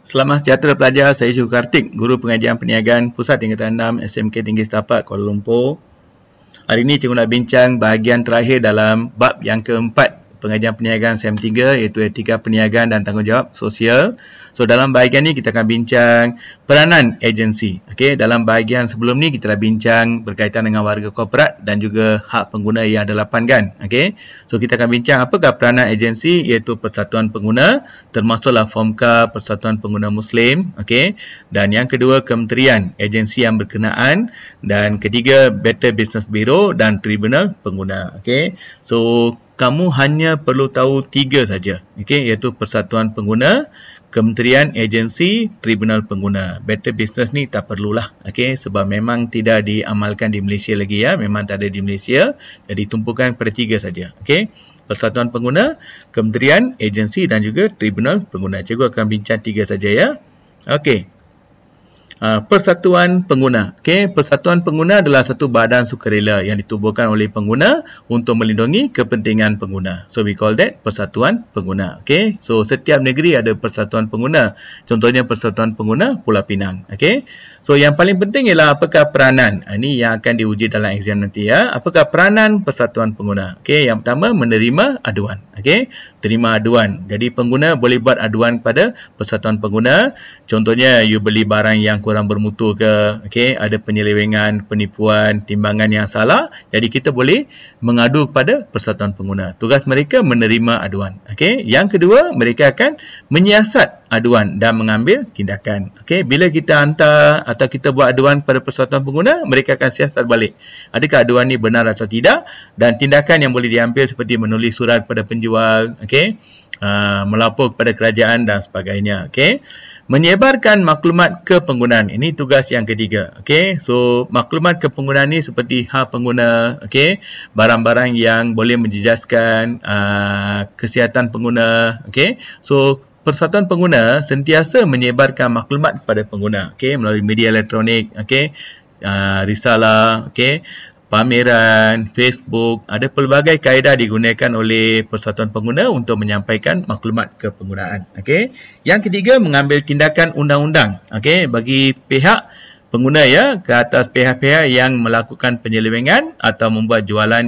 Selamat sejahtera pelajar, saya Syukur Kartik, Guru Pengajian Perniagaan Pusat Tingkatan 6 SMK Tinggi Setapak Kuala Lumpur. Hari ini cikgu nak bincang bahagian terakhir dalam bab yang keempat pengajian perniagaan SEM3, iaitu etika perniagaan dan tanggungjawab sosial. So dalam bahagian ni kita akan bincang peranan agensi. Okey, dalam bahagian sebelum ni kita dah bincang berkaitan dengan warga korporat dan juga hak pengguna yang ada 8 kan. Okey. So kita akan bincang apakah peranan agensi, iaitu persatuan pengguna, termasuklah FOMCA, Persatuan Pengguna Muslim, okey. Dan yang kedua kementerian, agensi yang berkenaan, dan ketiga Better Business Bureau dan Tribunal Pengguna. Okey. So kamu hanya perlu tahu 3 saja, okey, iaitu persatuan pengguna, kementerian, agensi, tribunal pengguna. Better business ni tak perlulah, okey, sebab memang tidak diamalkan di Malaysia lagi ya, memang tak ada di Malaysia. Jadi tumpukan pada 3 saja, okey. Persatuan pengguna, kementerian, agensi dan juga tribunal pengguna. Cikgu akan bincang 3 saja ya. Okey. Persatuan pengguna. Okey, persatuan pengguna adalah satu badan sukarela yang ditubuhkan oleh pengguna untuk melindungi kepentingan pengguna. So we call that persatuan pengguna. Okey, so setiap negeri ada persatuan pengguna. Contohnya persatuan pengguna Pulau Pinang. Okey, so yang paling penting ialah apakah peranan. Ini yang akan diuji dalam exam nanti ya. Apakah peranan persatuan pengguna? Okey, yang pertama menerima aduan. Okey, terima aduan. Jadi pengguna boleh buat aduan pada persatuan pengguna. Contohnya you beli barang yang kurang bermutu ke, okey, ada penyelewengan, penipuan, timbangan yang salah, jadi kita boleh mengadu kepada persatuan pengguna. Tugas mereka menerima aduan. Okey, yang kedua mereka akan menyiasat aduan dan mengambil tindakan. Okey, bila kita hantar atau kita buat aduan pada persatuan pengguna, mereka akan siasat balik. Adakah aduan ni benar atau tidak, dan tindakan yang boleh diambil seperti menulis surat kepada penjual, okey, melapor kepada kerajaan dan sebagainya. Okey, menyebarkan maklumat ke penggunaan. Ini tugas yang ketiga. Okey, so maklumat ke penggunaan ni seperti hak pengguna, okey, barang-barang yang boleh menjejaskan kesihatan pengguna. Okey, so persatuan pengguna sentiasa menyebarkan maklumat kepada pengguna, okey, melalui media elektronik, okey, risalah, okey, pameran, Facebook. Ada pelbagai kaedah digunakan oleh persatuan pengguna untuk menyampaikan maklumat ke penggunaan. Okey. Yang ketiga, mengambil tindakan undang-undang, okey, bagi pihak pengguna ya, ke atas pihak-pihak yang melakukan penyelewengan atau membuat jualan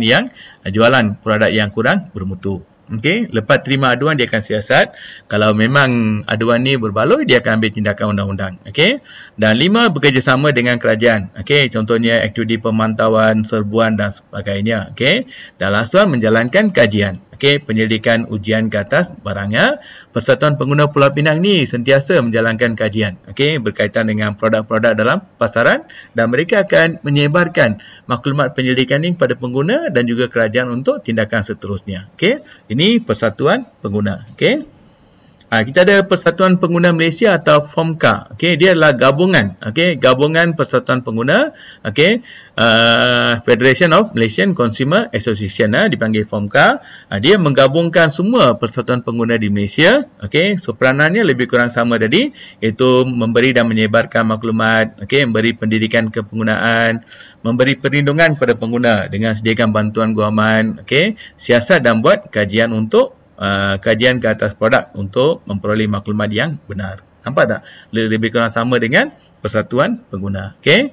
produk yang kurang bermutu. Okey, lepas terima aduan dia akan siasat. Kalau memang aduan ni berbaloi, dia akan ambil tindakan undang-undang. Okey. Dan 5, bekerjasama dengan kerajaan. Okey, contohnya aktiviti pemantauan, serbuan dan sebagainya. Okey. Dan last one, menjalankan kajian. Okey, penyelidikan ujian ke atas barangnya. Persatuan Pengguna Pulau Pinang ni sentiasa menjalankan kajian, okey, berkaitan dengan produk-produk dalam pasaran, dan mereka akan menyebarkan maklumat penyelidikan ini kepada pengguna dan juga kerajaan untuk tindakan seterusnya. Okey, ini Persatuan Pengguna. Okey. Kita ada Persatuan Pengguna Malaysia atau FOMCA. Okey, dia adalah gabungan, okey, gabungan Persatuan Pengguna, okey, Federation of Malaysian Consumer Association, dipanggil FOMCA. Dia menggabungkan semua persatuan pengguna di Malaysia. Okey, so peranannya lebih kurang sama tadi, iaitu memberi dan menyebarkan maklumat, okey, memberi pendidikan kepenggunaan, memberi perlindungan kepada pengguna dengan sediakan bantuan guaman, okey, siasat dan buat kajian untuk kajian ke atas produk untuk memperoleh maklumat yang benar. Nampak tak? Lebih kurang sama dengan persatuan pengguna. Okey.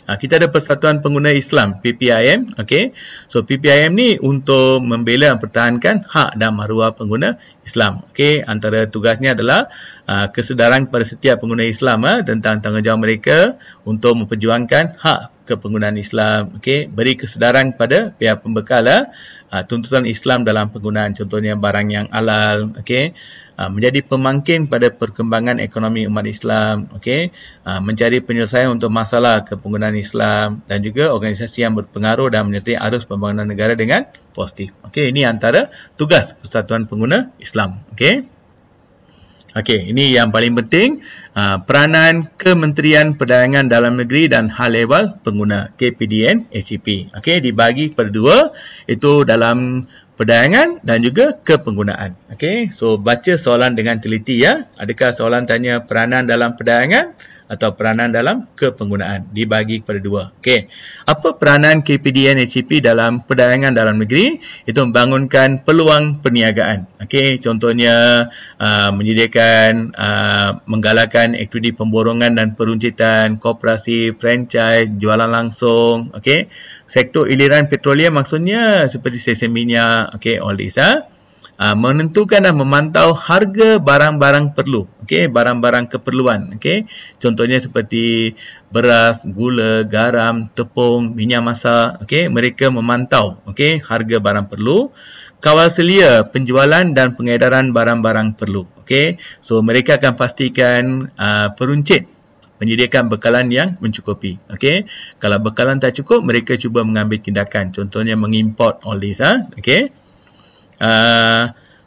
Kita ada Persatuan Pengguna Islam, PPIM. Okey. So PPIM ni untuk membela dan pertahankan hak dan maruah pengguna Islam. Okey, antara tugasnya adalah kesedaran kepada setiap pengguna Islam tentang tanggungjawab mereka untuk memperjuangkan hak kepenggunaan Islam. Okey, beri kesedaran kepada pihak pembekal tuntutan Islam dalam penggunaan, contohnya barang yang halal, okey, menjadi pemangkin pada perkembangan ekonomi umat Islam, okey, mencari penyelesaian untuk masalah kepenggunaan Islam, dan juga organisasi yang berpengaruh dan menyertai arus pembangunan negara dengan positif. Okey, ini antara tugas Persatuan Pengguna Islam. Okey. Okey, ini yang paling penting, peranan Kementerian Perdagangan Dalam Negeri dan Hal Ehwal Pengguna, KPDN ACP. Okey, dibagi kepada 2, itu dalam perdagangan dan juga kepenggunaan. Okey, so baca soalan dengan teliti ya. Adakah soalan tanya peranan dalam perdagangan atau peranan dalam kepenggunaan, dibagi kepada dua. Okey. Apa peranan KPDN HCP dalam perdagangan dalam negeri? Itu membangunkan peluang perniagaan. Okey, contohnya menyediakan menggalakkan aktiviti pemborongan dan peruncitan, koperasi, franchise, jualan langsung. Okey. Sektor iliran petroleum maksudnya seperti stesen minyak, okey, all this menentukan dan memantau harga barang-barang perlu, okey, barang-barang keperluan, okey. Contohnya seperti beras, gula, garam, tepung, minyak masak, okey. Mereka memantau, okey, harga barang perlu. Kawal selia penjualan dan pengedaran barang-barang perlu, okey. So mereka akan pastikan peruncit menyediakan bekalan yang mencukupi, okey. Kalau bekalan tak cukup, mereka cuba mengambil tindakan, contohnya mengimport all this, okey.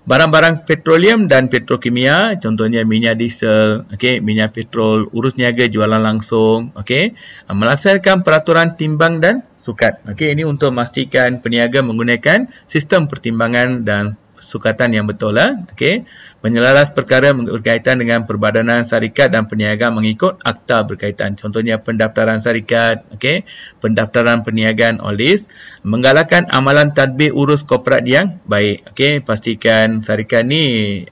Barang-barang petroleum dan petrokimia, contohnya minyak diesel, okey, minyak petrol, urus niaga jualan langsung, okey. Melaksanakan peraturan timbang dan sukat. Okey, ini untuk memastikan peniaga menggunakan sistem pertimbangan dan sukatan yang betul okey. Menyelaras perkara berkaitan dengan perbadanan syarikat dan perniagaan mengikut akta berkaitan. Contohnya pendaftaran syarikat, okey, pendaftaran perniagaan all this. Menggalakkan amalan tadbir urus korporat yang baik. Okey, pastikan syarikat ni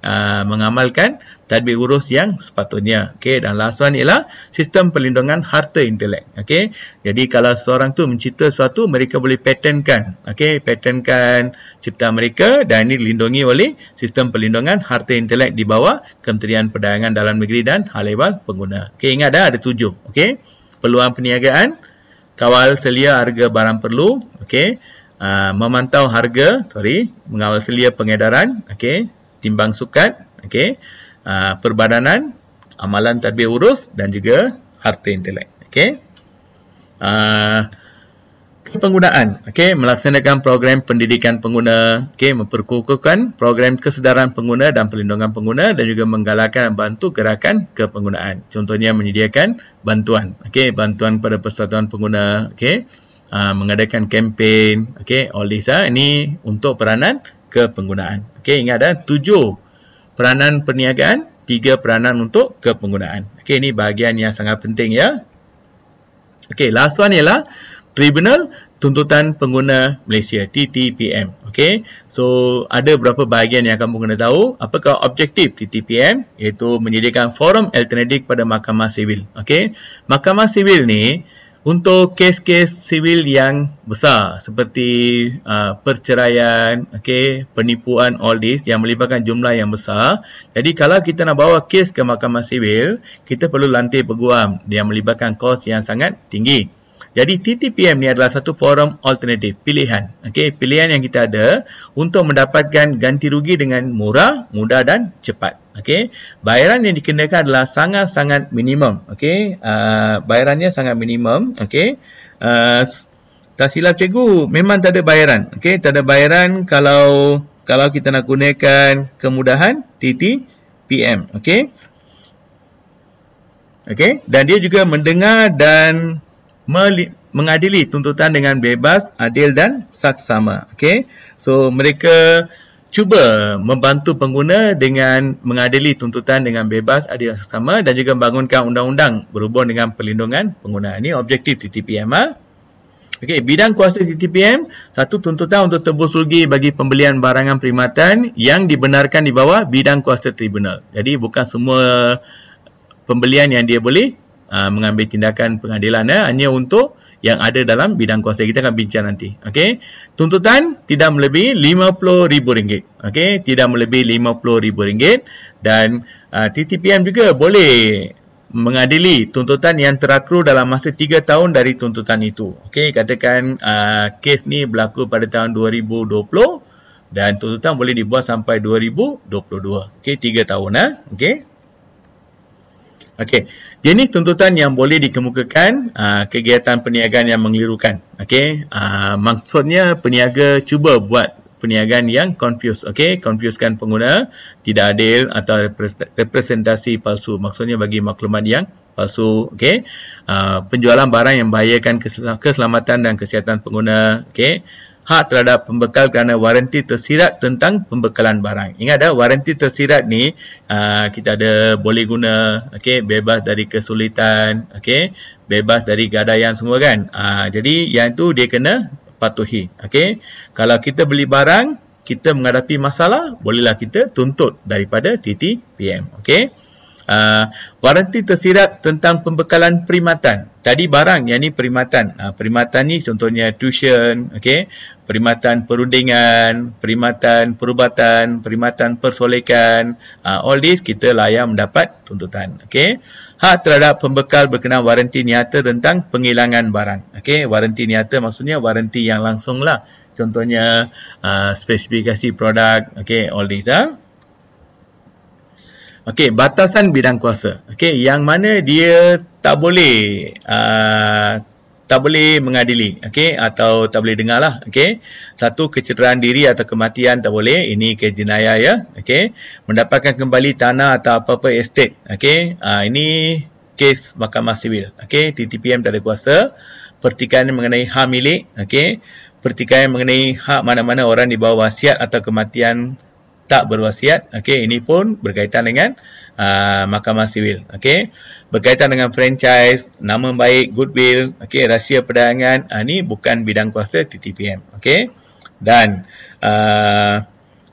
mengamalkan tadbir urus yang sepatutnya. Okey, dan last one ialah sistem perlindungan harta intelek. Okey, jadi kalau seorang tu mencipta sesuatu, mereka boleh patentkan. Okey, patentkan ciptaan mereka dan ini dilindungi oleh sistem perlindungan harta intelek di bawah Kementerian Perdagangan Dalam Negeri dan Hal Ehwal Pengguna. Okey, ingat ada 7. Okey, peluang perniagaan, kawal selia harga barang perlu, okey, memantau harga, mengawal selia pengedaran, okey, timbang sukat, okey, perbadanan, amalan tadbir urus dan juga harta intelek. Okey. Penggunaan, okey, melaksanakan program pendidikan pengguna, okey, memperkukuhkan program kesedaran pengguna dan perlindungan pengguna dan juga menggalakkan dan bantu gerakan kepenggunaan. Contohnya menyediakan bantuan, okey, bantuan pada persatuan pengguna, okey, mengadakan kempen, okey, all this ini untuk peranan kepenggunaan. Okey, ingat 7 peranan perniagaan, 3 peranan untuk kepenggunaan. Okey, ini bahagian yang sangat penting ya. Okey, last one ialah Tribunal Tuntutan Pengguna Malaysia, TTPM. Okey, so ada beberapa bahagian yang kamu kena tahu. Apakah objektif TTPM? Iaitu menyediakan forum alternatif pada Mahkamah Sivil. Okey, Mahkamah Sivil ni untuk kes-kes sivil yang besar seperti perceraian, okey, penipuan, all this yang melibatkan jumlah yang besar. Jadi kalau kita nak bawa kes ke Mahkamah Sivil, kita perlu lantik peguam yang melibatkan kos yang sangat tinggi. Jadi TTPM ni adalah satu forum alternatif, pilihan. Okey, pilihan yang kita ada untuk mendapatkan ganti rugi dengan murah, mudah dan cepat. Okey, bayaran yang dikenakan adalah sangat-sangat minimum. Okey, bayarannya sangat minimum. Okey, tak silap cikgu, memang tak ada bayaran. Okey, tak ada bayaran kalau kita nak gunakan kemudahan TTPM. Okey. Okey, dan dia juga mendengar dan mengadili tuntutan dengan bebas, adil dan saksama. Okey. So mereka cuba membantu pengguna dengan mengadili tuntutan dengan bebas, adil dan saksama dan juga membangunkan undang-undang berhubung dengan perlindungan pengguna. Ini objektif TTPM. Okey, bidang kuasa TTPM, satu tuntutan untuk tebus rugi bagi pembelian barangan perkhidmatan yang dibenarkan di bawah bidang kuasa tribunal. Jadi bukan semua pembelian yang dia boleh mengambil tindakan pengadilan, hanya untuk yang ada dalam bidang kuasa. Kita akan bincang nanti. Okey, tuntutan tidak melebihi RM50,000. Okey, tidak melebihi RM50,000 dan TTPM juga boleh mengadili tuntutan yang terakru dalam masa 3 tahun dari tuntutan itu. Okey, katakan kes ni berlaku pada tahun 2020 dan tuntutan boleh dibuat sampai 2022. Okey, 3 tahun okey. Okey, jenis tuntutan yang boleh dikemukakan, kegiatan perniagaan yang mengelirukan. Okey, maksudnya peniaga cuba buat perniagaan yang confuse. Okey, confusekan pengguna, tidak adil atau representasi palsu. Maksudnya bagi maklumat yang palsu. Okey, penjualan barang yang membahayakan keselamatan dan kesihatan pengguna. Okey, hak terhadap pembekal kerana waranti tersirat tentang pembekalan barang. Ingat waranti tersirat ni kita ada boleh guna, okey, bebas dari kesulitan, okey, bebas dari gadaian semua kan. Jadi yang tu dia kena patuhi. Okey. Kalau kita beli barang, kita menghadapi masalah, bolehlah kita tuntut daripada TTPM. Okey. Waranti tersirat tentang pembekalan perkhidmatan. Tadi barang, yang ni perkhidmatan. Perkhidmatan ni contohnya tuition, okey, perkhidmatan perundingan, perkhidmatan perubatan, perkhidmatan persolekan. All this kita layak mendapat tuntutan. Okey. Hak terhadap pembekal berkenaan waranti nyata tentang penghilangan barang. Okey, waranti nyata maksudnya waranti yang langsung lah. Contohnya spesifikasi produk, okey, all this Okey, batasan bidang kuasa. Okey, yang mana dia tak boleh mengadili, okey, atau tak boleh dengar lah, okey. Satu, kecederaan diri atau kematian tak boleh, ini kes jenayah ya, okey. Mendapatkan kembali tanah atau apa-apa estate, okey. Ini kes mahkamah sivil, okey. TTPM tak ada kuasa. Pertikaian mengenai hak milik, okey. Pertikaian mengenai hak mana-mana orang di bawah wasiat atau kematian tak berwasiat, okey, ini pun berkaitan dengan mahkamah sivil, okey. Berkaitan dengan franchise, nama baik, goodwill, okey, rahsia perdagangan, ni bukan bidang kuasa TTPM, okey. Dan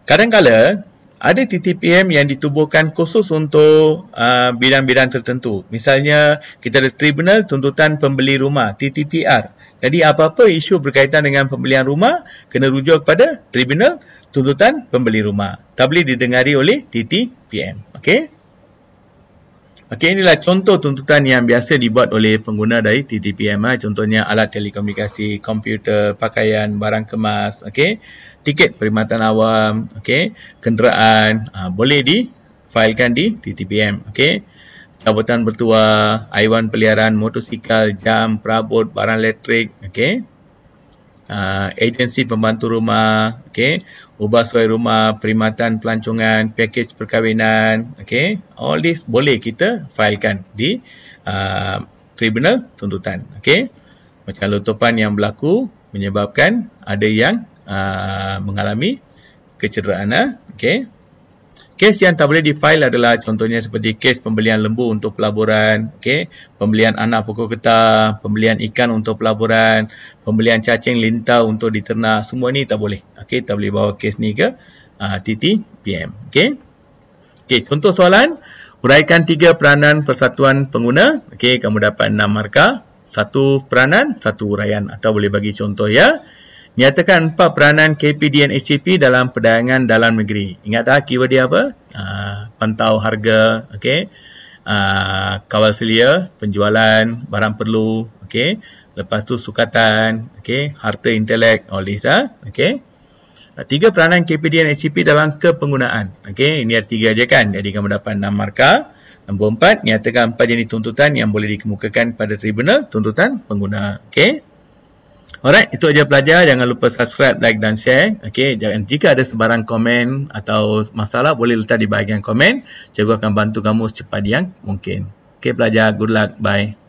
kadang-kala ada TTPM yang ditubuhkan khusus untuk bidang-bidang tertentu. Misalnya kita ada tribunal tuntutan pembeli rumah, TTPR. Jadi apa-apa isu berkaitan dengan pembelian rumah kena rujuk kepada tribunal tuntutan pembeli rumah. Tak boleh didengari oleh TTPM. Okey. Okey, inilah contoh tuntutan yang biasa dibuat oleh pengguna dari TTPM. Contohnya alat telekomunikasi, komputer, pakaian, barang kemas, okey. Tiket perkhidmatan awam, okey. Kenderaan, boleh difailkan di TTPM, okey. Cabutan bertuah, haiwan peliharaan, motosikal, jam, perabot, barang elektrik, okey. Agensi pembantu rumah, okey. Ubah suai rumah, perkhidmatan pelancongan, pakej perkahwinan, okey. All this boleh kita failkan di tribunal tuntutan, okey. Macam letupan yang berlaku menyebabkan ada yang mengalami kecederaan, okey. Kes yang tak boleh difail adalah contohnya seperti kes pembelian lembu untuk pelaburan, okey, pembelian anak pokok getah, pembelian ikan untuk pelaburan, pembelian cacing lintau untuk diternak, semua ni tak boleh. Okey, tak boleh bawa kes ni ke TTPM, okey. Okey, contoh soalan, huraikan 3 peranan persatuan pengguna. Okey, kamu dapat 6 markah, 1 peranan, 1 huraian, atau boleh bagi contoh ya. Nyatakan 4 peranan KPD dan HCP dalam perdagangan dalam negeri. Ingat tak keyword dia apa? Pantau harga, okey. Kawal selia, penjualan, barang perlu, okey. Lepas tu sukatan, okey, harta intelek, all this okey. 3 peranan KPD dan HCP dalam kepenggunaan. Okey, ini ada 3 je kan. Jadi kamu dapat 6 markah. Nombor 4, nyatakan 4 jenis tuntutan yang boleh dikemukakan pada tribunal tuntutan pengguna. Okey. Alright, itu aja pelajar. Jangan lupa subscribe, like dan share. Okey, jika ada sebarang komen atau masalah boleh letak di bahagian komen. Cikgu akan bantu kamu secepat yang mungkin. Okey pelajar, good luck. Bye.